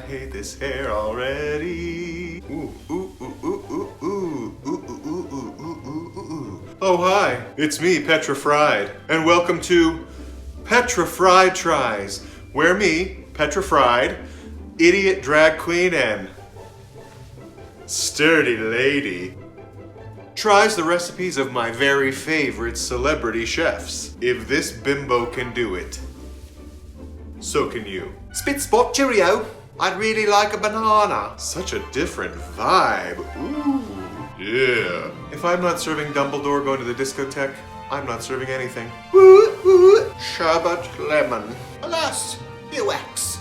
hate this hair already. Ooh, ooh, ooh, ooh, ooh, ooh, ooh, ooh, ooh, ooh, ooh, ooh, ooh. Oh, hi, it's me, Petra Fried, and welcome to Petra Fried Tries, where me, Petra Fried, idiot drag queen and sturdy lady, tries the recipes of my very favorite celebrity chefs. If this bimbo can do it, so can you. Spit spot cheerio. I'd really like a banana. Such a different vibe. Ooh, yeah. If I'm not serving Dumbledore going to the discotheque, I'm not serving anything. Ooh, ooh. Sherbet lemon. Alas, you X.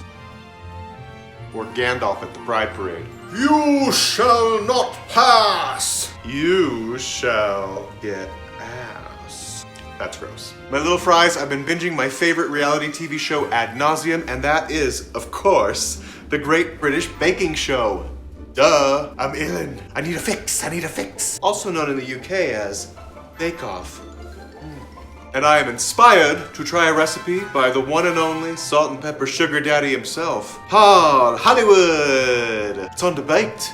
Or Gandalf at the Pride Parade. You shall not pass. You shall get ass. That's gross. My little fries, I've been binging my favorite reality TV show ad nauseum, and that is, of course, the Great British Baking Show. Duh, I'm illin'. I need a fix. Also known in the UK as Bake Off. And I am inspired to try a recipe by the one and only salt and pepper sugar daddy himself, Paul Hollywood. It's underbaked.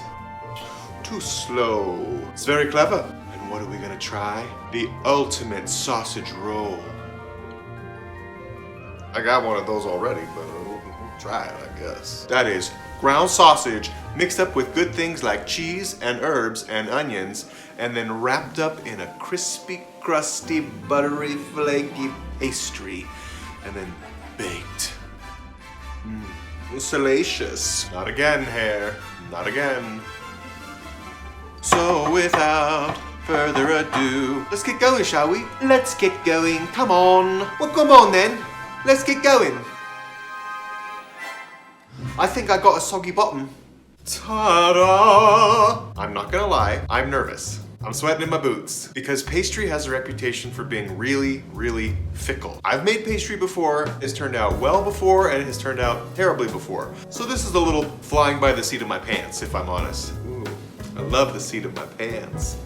Too slow. It's very clever. And what are we gonna try? The ultimate sausage roll. I got one of those already, but we'll try it, I guess. That is ground sausage mixed up with good things like cheese and herbs and onions, and then wrapped up in a crispy, crusty, buttery, flaky pastry, and then baked. Salacious. Not again, hair. Not again. So without further ado, let's get going, shall we? Let's get going. Come on. Well, come on then. Let's get going. I think I got a soggy bottom. Ta-da! I'm not gonna lie, I'm nervous. I'm sweating in my boots because pastry has a reputation for being really, really fickle. I've made pastry before, it's turned out well before, and it has turned out terribly before. So this is a little flying by the seat of my pants, if I'm honest. Ooh, I love the seat of my pants.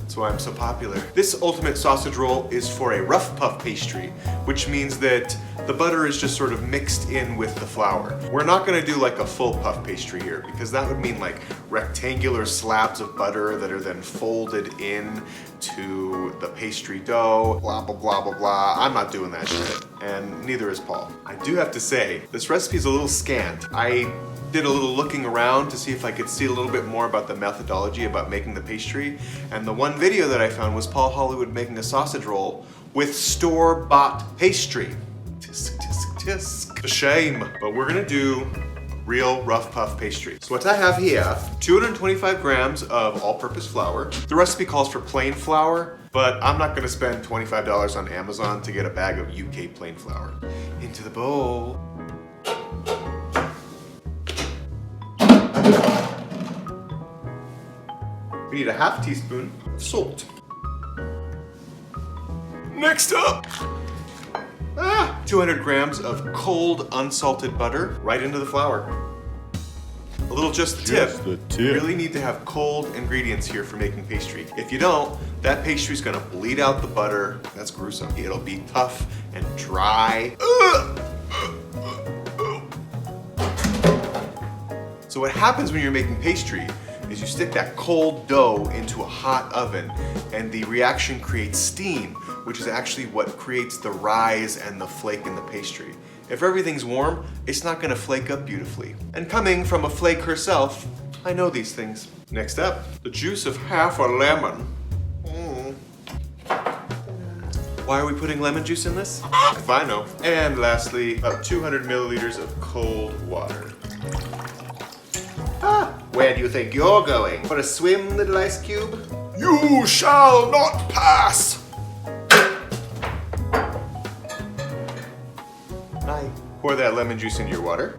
That's why I'm so popular. This ultimate sausage roll is for a rough puff pastry, which means that the butter is just sort of mixed in with the flour. We're not gonna do like a full puff pastry here because that would mean like rectangular slabs of butter that are then folded in to the pastry dough, blah, blah, blah, blah, blah. I'm not doing that shit, and neither is Paul. I do have to say, this recipe is a little scant. I did a little looking around to see if I could see a little bit more about the methodology about making the pastry, and the one video that I found was Paul Hollywood making a sausage roll with store-bought pastry. Tisk, tisk, tisk. A shame, but we're gonna do real rough puff pastry. So what I have here, 225 grams of all-purpose flour. The recipe calls for plain flour, but I'm not gonna spend $25 on Amazon to get a bag of UK plain flour. Into the bowl. We need a half teaspoon of salt. Next up, 200 grams of cold unsalted butter right into the flour. A little just the tip. You really need to have cold ingredients here for making pastry. If you don't, that pastry's gonna bleed out the butter. That's gruesome. It'll be tough and dry. So what happens when you're making pastry is you stick that cold dough into a hot oven and the reaction creates steam, which is actually what creates the rise and the flake in the pastry. If everything's warm, it's not gonna flake up beautifully. And coming from a flake herself, I know these things. Next up, the juice of half a lemon. Why are we putting lemon juice in this? If I know. And lastly, about 200 milliliters of cold water. Where do you think you're going? For a swim, little ice cube? You shall not pass! Pour that lemon juice into your water.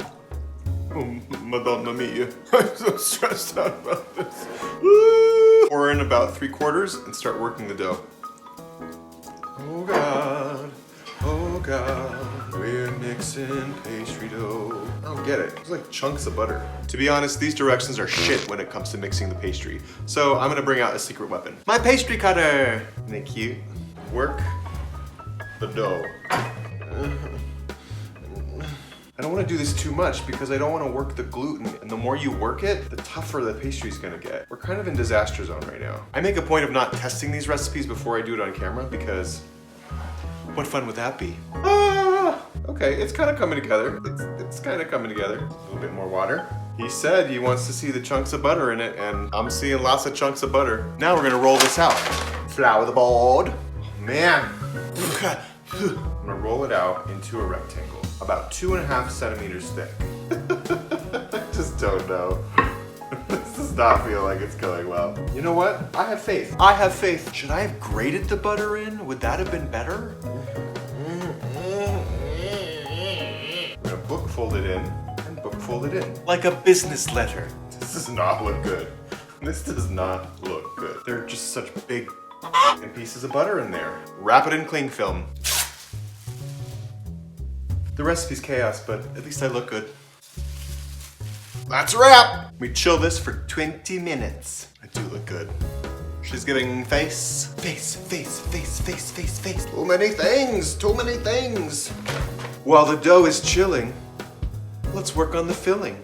Oh, Madonna mia. I'm so stressed out about this. Woo! Pour in about 3/4 and start working the dough. Oh God, oh God, we're mixing pastry dough. I don't get it. It's like chunks of butter. To be honest, these directions are shit when it comes to mixing the pastry. So I'm gonna bring out a secret weapon. My pastry cutter. Isn't it cute? Work the dough. I don't want to do this too much because I don't want to work the gluten. And the more you work it, the tougher the pastry's gonna get. We're kind of in disaster zone right now. I make a point of not testing these recipes before I do it on camera because what fun would that be? Ah, okay, it's kind of coming together. It's kind of coming together. A little bit more water. He said he wants to see the chunks of butter in it, and I'm seeing lots of chunks of butter. Now we're gonna roll this out. Flour the board. Oh, man. I'm gonna roll it out into a rectangle, about 2.5 centimeters thick. I just don't know. This does not feel like it's going well. You know what? I have faith. I have faith. Should I have grated the butter in? Would that have been better? I'm gonna book fold it in and book fold it in. Like a business letter. This does not look good. This does not look good. They're just such big pieces of butter in there. Wrap it in cling film. The recipe's chaos, but at least I look good. That's a wrap! We chill this for 20 minutes. I do look good. She's giving face. Face, face, face, face, face, face. Too many things, too many things. While the dough is chilling, let's work on the filling.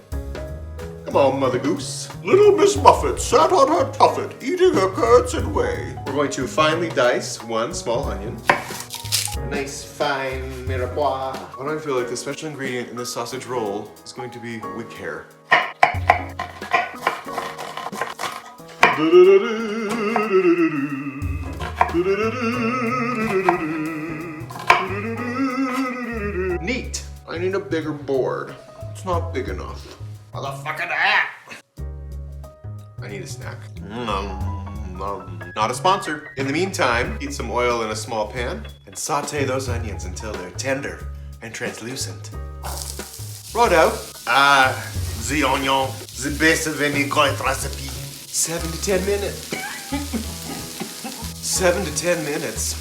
Come on, Mother Goose. Little Miss Muffet sat on her tuffet, eating her curds and whey. We're going to finely dice 1 small onion. Nice fine mirepoix. Why do I feel like the special ingredient in this sausage roll is going to be wig hair? Neat. I need a bigger board. It's not big enough. Motherfucker that! I need a snack. Not a sponsor. In the meantime, heat some oil in a small pan and saute those onions until they're tender and translucent. Right out. The onion, the best of any great recipe. 7 to 10 minutes. 7 to 10 minutes.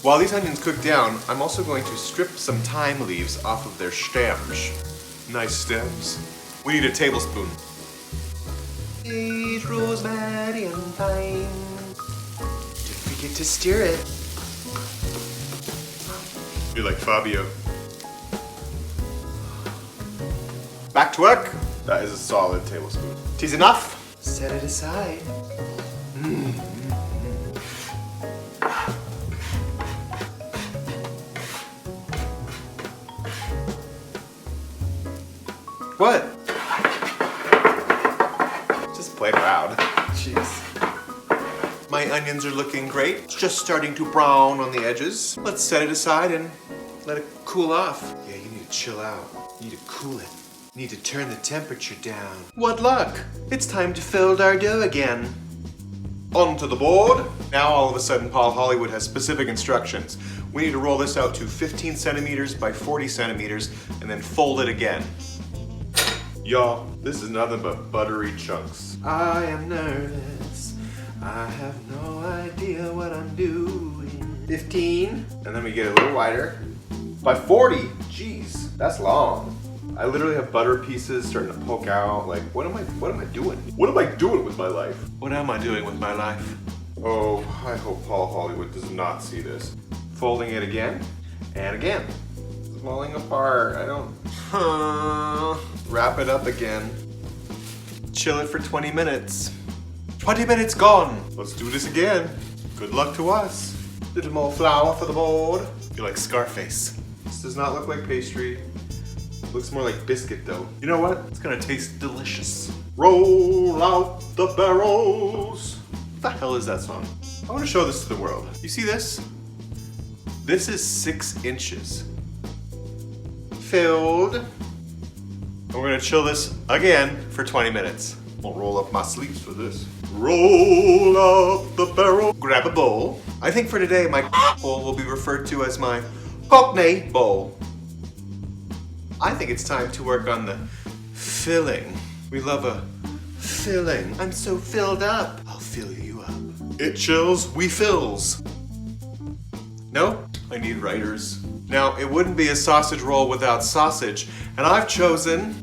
While these onions cook down, I'm also going to strip some thyme leaves off of their stems. Nice stems. We need a tablespoon. Sage, rosemary, and thyme. Don't forget to stir it. You're like Fabio. Back to work. That is a solid tablespoon. Tea's enough. Set it aside. What? Just playing around. Jeez. My onions are looking great. It's just starting to brown on the edges. Let's set it aside and let it cool off. Yeah, you need to chill out. You need to cool it. You need to turn the temperature down. What luck! It's time to fold our dough again. Onto the board. Now all of a sudden Paul Hollywood has specific instructions. We need to roll this out to 15 centimeters by 40 centimeters and then fold it again. Y'all, this is nothing but buttery chunks. I am nervous. I have no idea what I'm doing. 15, and then we get a little wider. By 40, jeez, that's long. I literally have butter pieces starting to poke out. Like, what am I doing? What am I doing with my life? What am I doing with my life? Oh, I hope Paul Hollywood does not see this. Folding it again, and again. It's falling apart, I don't... Wrap it up again. Chill it for 20 minutes. 20 minutes gone. Let's do this again. Good luck to us. Little more flour for the board. You're like Scarface. This does not look like pastry. It looks more like biscuit though. You know what? It's gonna taste delicious. Roll out the barrels. What the hell is that song? I wanna show this to the world. You see this? This is 6 inches. Filled. And we're gonna chill this again for 20 minutes. I'll roll up my sleeves for this. Roll out the barrel. Grab a bowl. I think for today, my bowl will be referred to as my Chutney bowl. I think it's time to work on the filling. We love a filling. I'm so filled up. I'll fill you up. It chills, we fills. No, I need writers. Now, it wouldn't be a sausage roll without sausage, and I've chosen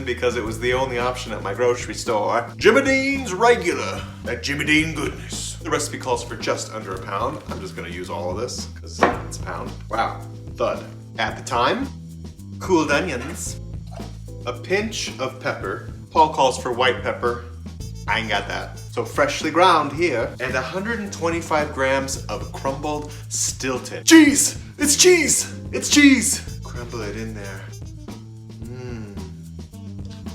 because it was the only option at my grocery store, Jimmy Dean's Regular. That Jimmy Dean goodness. The recipe calls for just under a pound. I'm just gonna use all of this, because it's a pound. Wow, thud. Add the thyme, cooled onions, a pinch of pepper. Paul calls for white pepper. I ain't got that. So freshly ground here, and 125 grams of crumbled Stilton. Cheese! It's cheese! It's cheese! Crumble it in there.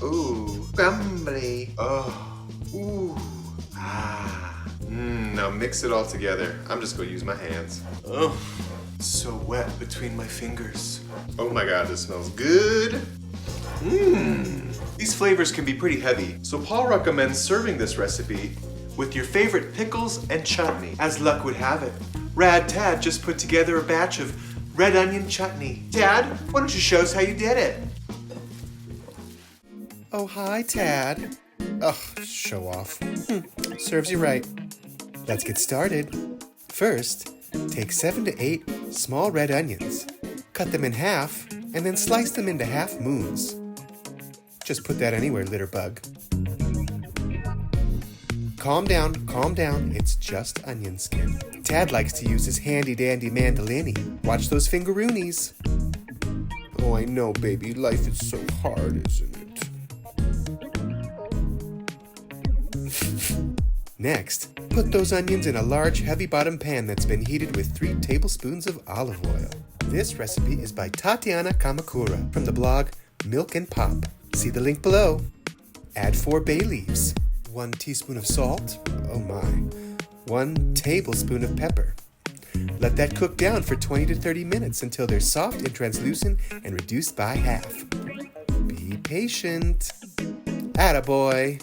Ooh, crumbly. Oh, ooh, ah. Now mix it all together. I'm just gonna use my hands. Oh, it's so wet between my fingers. Oh my God, this smells good. These flavors can be pretty heavy, so Paul recommends serving this recipe with your favorite pickles and chutney. As luck would have it, Rad Tad just put together a batch of red onion chutney. Tad, why don't you show us how you did it? Oh, hi, Tad. Ugh, show off. Serves you right. Let's get started. First, take 7 to 8 small red onions. Cut them in half, and then slice them into half moons. Just put that anywhere, litter bug. Calm down, it's just onion skin. Tad likes to use his handy-dandy mandolini. Watch those fingeroonies. Oh, I know, baby, life is so hard, isn't it? Next, put those onions in a large, heavy-bottom pan that's been heated with 3 tablespoons of olive oil. This recipe is by Tatiana Kamakura from the blog Milk and Pop. See the link below. Add 4 bay leaves, 1 teaspoon of salt, oh my, 1 tablespoon of pepper. Let that cook down for 20 to 30 minutes until they're soft and translucent and reduced by half. Be patient. Attaboy.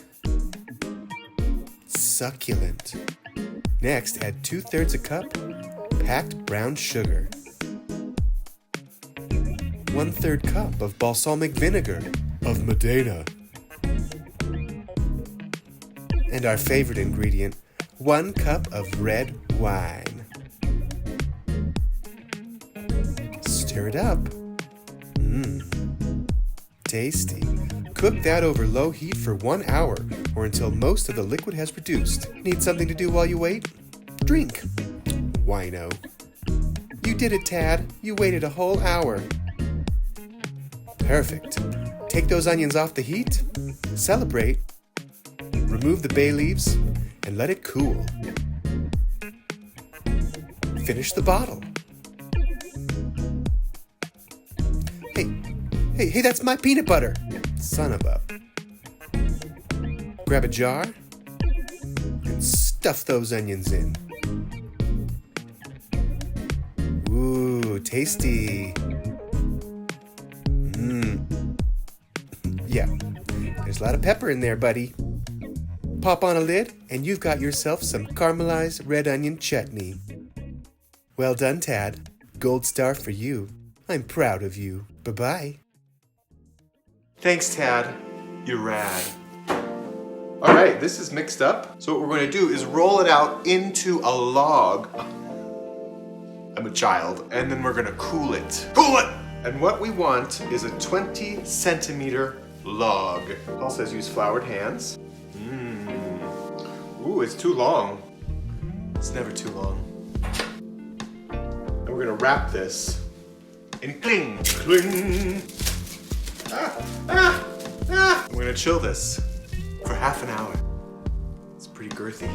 Succulent. Next, add 2/3 a cup packed brown sugar. 1/3 cup of balsamic vinegar of Modena. And our favorite ingredient, 1 cup of red wine. Stir it up. Tasty. Cook that over low heat for 1 hour or until most of the liquid has reduced. Need something to do while you wait? Drink. Wino. You did it, Tad. You waited a whole hour. Perfect. Take those onions off the heat, celebrate, remove the bay leaves, and let it cool. Finish the bottle. Hey, that's my peanut butter. Son of a. Grab a jar and stuff those onions in. Ooh, tasty. Yeah, there's a lot of pepper in there, buddy. Pop on a lid, and you've got yourself some caramelized red onion chutney. Well done, Tad. Gold star for you. I'm proud of you. Bye-bye. Thanks, Tad. You're rad. All right, this is mixed up. So what we're going to do is roll it out into a log. I'm a child. And then we're going to cool it. Cool it! And what we want is a 20 centimeter log. Paul says use floured hands. Ooh, it's too long. It's never too long. And we're gonna wrap this in cling, cling. We're gonna chill this for half an hour. It's pretty girthy.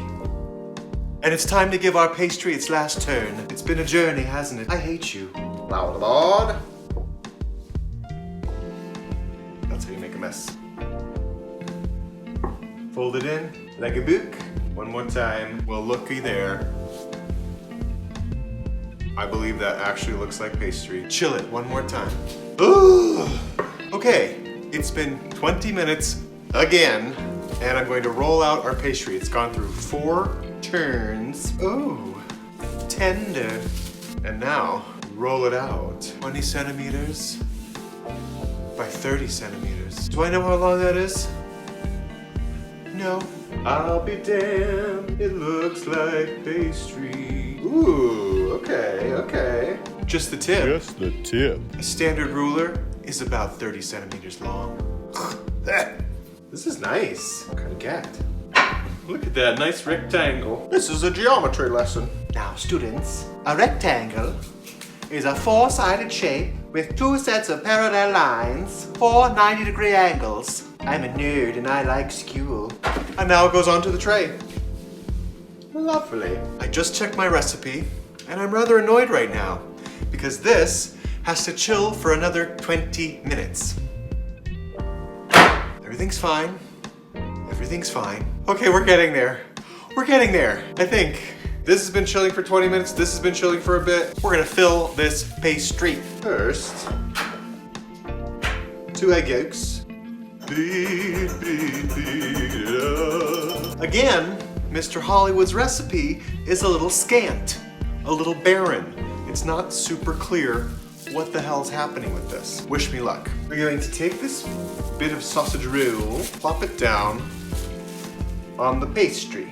And it's time to give our pastry its last turn. It's been a journey, hasn't it? I hate you. Loud board. That's how you make a mess. Fold it in like a book. One more time. Well, looky there. I believe that actually looks like pastry. Chill it one more time. Ooh. Okay, it's been 20 minutes again, and I'm going to roll out our pastry. It's gone through 4 turns. Ooh, tender. And now, roll it out. 20 centimeters by 30 centimeters. Do I know how long that is? No. I'll be damned, it looks like pastry. Ooh, okay. Just the tip. Just the tip. A standard ruler is about 30 centimeters long. This is nice. What kind of cat? Look at that nice rectangle. This is a geometry lesson. Now, students, a rectangle is a four-sided shape with two sets of parallel lines, four 90-degree angles. I'm a nerd and I like school. And now it goes onto the tray. Lovely. I just checked my recipe and I'm rather annoyed right now because this has to chill for another 20 minutes. Everything's fine. Everything's fine. Okay, we're getting there. We're getting there, I think. This has been chilling for 20 minutes. This has been chilling for a bit. We're gonna fill this pastry. First, 2 egg yolks. Beat it up. Again, Mr. Hollywood's recipe is a little scant, a little barren. It's not super clear what the hell's happening with this. Wish me luck. We're going to take this bit of sausage roll, plop it down on the pastry.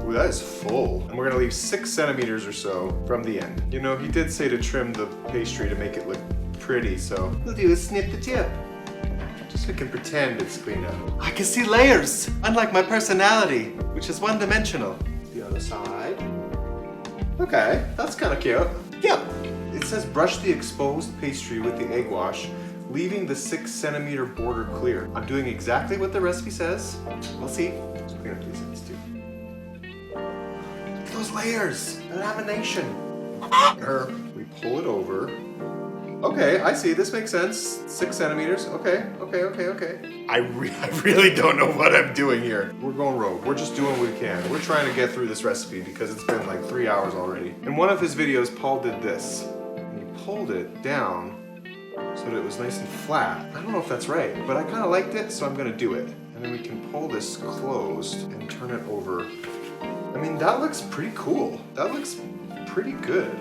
Ooh, that is full. And we're gonna leave 6 centimeters or so from the end. You know, he did say to trim the pastry to make it look pretty, so we'll do is snip the tip. Just so we can pretend it's cleaned up. I can see layers, unlike my personality, which is one-dimensional. The other side. Okay, that's kind of cute. Yep. It says brush the exposed pastry with the egg wash, leaving the 6 centimeter border clear. I'm doing exactly what the recipe says. We'll see. Just clean up these ends too. Those layers, the lamination. We pull it over. Okay, I see, this makes sense. 6 centimeters, okay. I really don't know what I'm doing here. We're going rogue, we're just doing what we can. We're trying to get through this recipe because it's been like 3 hours already. In one of his videos, Paul did this. And he pulled it down so that it was nice and flat. I don't know if that's right, but I kind of liked it, so I'm gonna do it. And then we can pull this closed and turn it over. I mean, that looks pretty cool. That looks pretty good.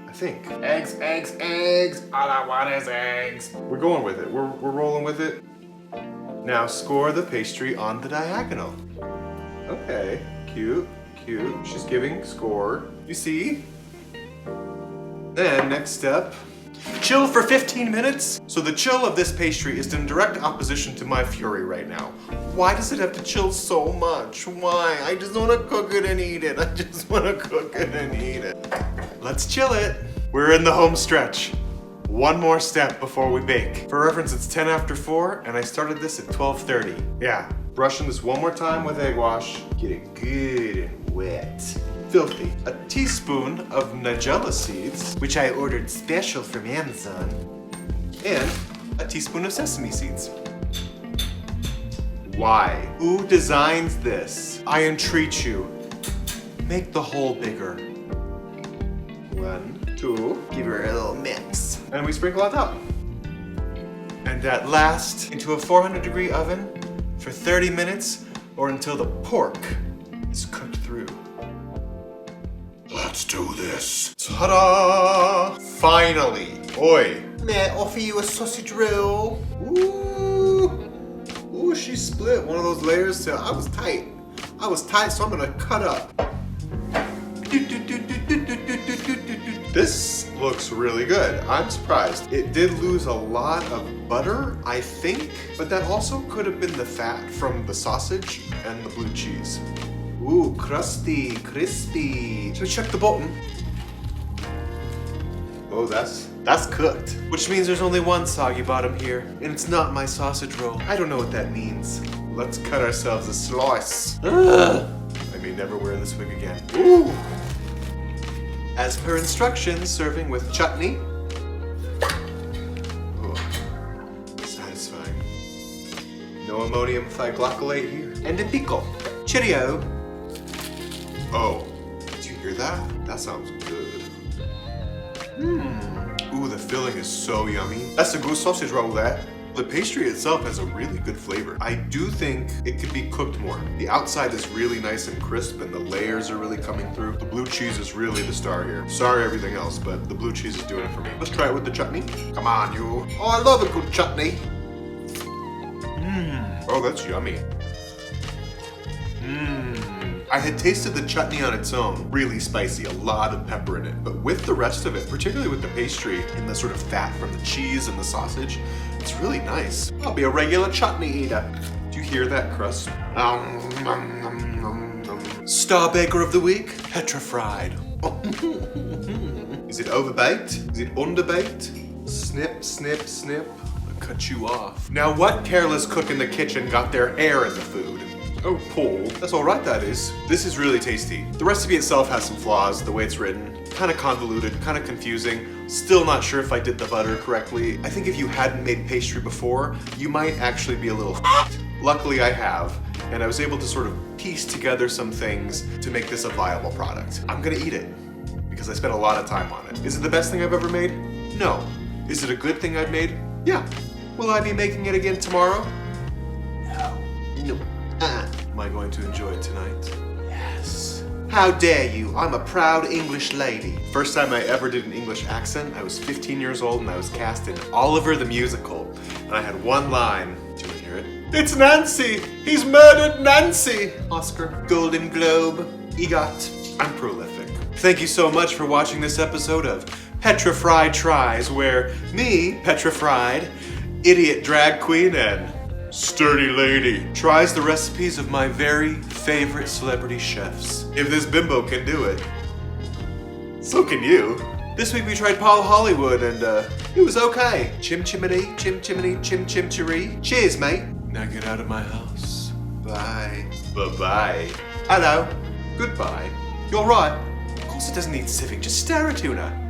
I think. Eggs, eggs, eggs. All I want is eggs. We're going with it. We're rolling with it. Now score the pastry on the diagonal. Okay, cute, cute. She's giving score. You see? Then next step. Chill for 15 minutes. So the chill of this pastry is in direct opposition to my fury right now. Why does it have to chill so much? Why? I just want to cook it and eat it. I just want to cook it and eat it. Let's chill it. We're in the home stretch. One more step before we bake. For reference, it's 10 after 4 and I started this at 12:30. Yeah, brushing this one more time with egg wash. Get it good and wet. Filthy. A teaspoon of nigella seeds, which I ordered special from Amazon, and a teaspoon of sesame seeds. Why? Who designs this? I entreat you. Make the hole bigger. 1, 2, give her a little mix. And we sprinkle on top. And at last, into a 400-degree oven for 30 minutes or until the pork is cooked through. Let's do this. Ta-da! Finally. Oi. May I offer you a sausage roll? Ooh. Ooh, she split one of those layers. So I was tight, so I'm gonna cut up. This looks really good. I'm surprised. It did lose a lot of butter, I think, but that also could have been the fat from the sausage and the blue cheese. Ooh, crusty, crispy. Should we check the bottom? Oh, that's cooked. Which means there's only one soggy bottom here, and it's not my sausage roll. I don't know what that means. Let's cut ourselves a slice. Ugh. I may never wear this wig again. Ooh. As per instructions, serving with chutney. Oh, satisfying. No ammonium thioglycolate here. And a pickle. Cheerio. Oh, did you hear that? That sounds good. Ooh, the filling is so yummy. That's a good sausage roll, that. The pastry itself has a really good flavor. I do think it could be cooked more. The outside is really nice and crisp and the layers are really coming through. The blue cheese is really the star here. Sorry everything else, but the blue cheese is doing it for me. Let's try it with the chutney. Come on, you. Oh, I love a good chutney. Oh, that's yummy. I had tasted the chutney on its own, really spicy, a lot of pepper in it. But with the rest of it, particularly with the pastry and the sort of fat from the cheese and the sausage, it's really nice. I'll be a regular chutney eater. Do you hear that crust? Star Baker of the Week, Petra fried. You Is it overbaked? Is it underbaked? Snip, snip, snip. I'll cut you off. Now what careless cook in the kitchen got their hair in the food? Oh, Paul. That's all right, that is. This is really tasty. The recipe itself has some flaws, the way it's written. Kind of convoluted, kind of confusing. Still not sure if I did the butter correctly. I think if you hadn't made pastry before, you might actually be a little f***ed. Luckily I have, and I was able to sort of piece together some things to make this a viable product. I'm gonna eat it, because I spent a lot of time on it. Is it the best thing I've ever made? No. Is it a good thing I've made? Yeah. Will I be making it again tomorrow? No. No. Am I going to enjoy it tonight? Yes. How dare you? I'm a proud English lady. First time I ever did an English accent, I was 15 years old and I was cast in Oliver the Musical. And I had one line. Do you want to hear it? It's Nancy! He's murdered Nancy! Oscar, Golden Globe, EGOT. I'm prolific. Thank you so much for watching this episode of Petra Fried Tries, where me, Petra Fried, idiot drag queen and sturdy lady, tries the recipes of my very favorite celebrity chefs. If this bimbo can do it, so can you. This week we tried Paul Hollywood and it was okay. Chim chimney, chim chimney, chim chim chiree. Cheers, mate. Now get out of my house. Bye. Bye-bye. Hello. Goodbye. You're right. Of course it doesn't need sieving, just stare at tuna.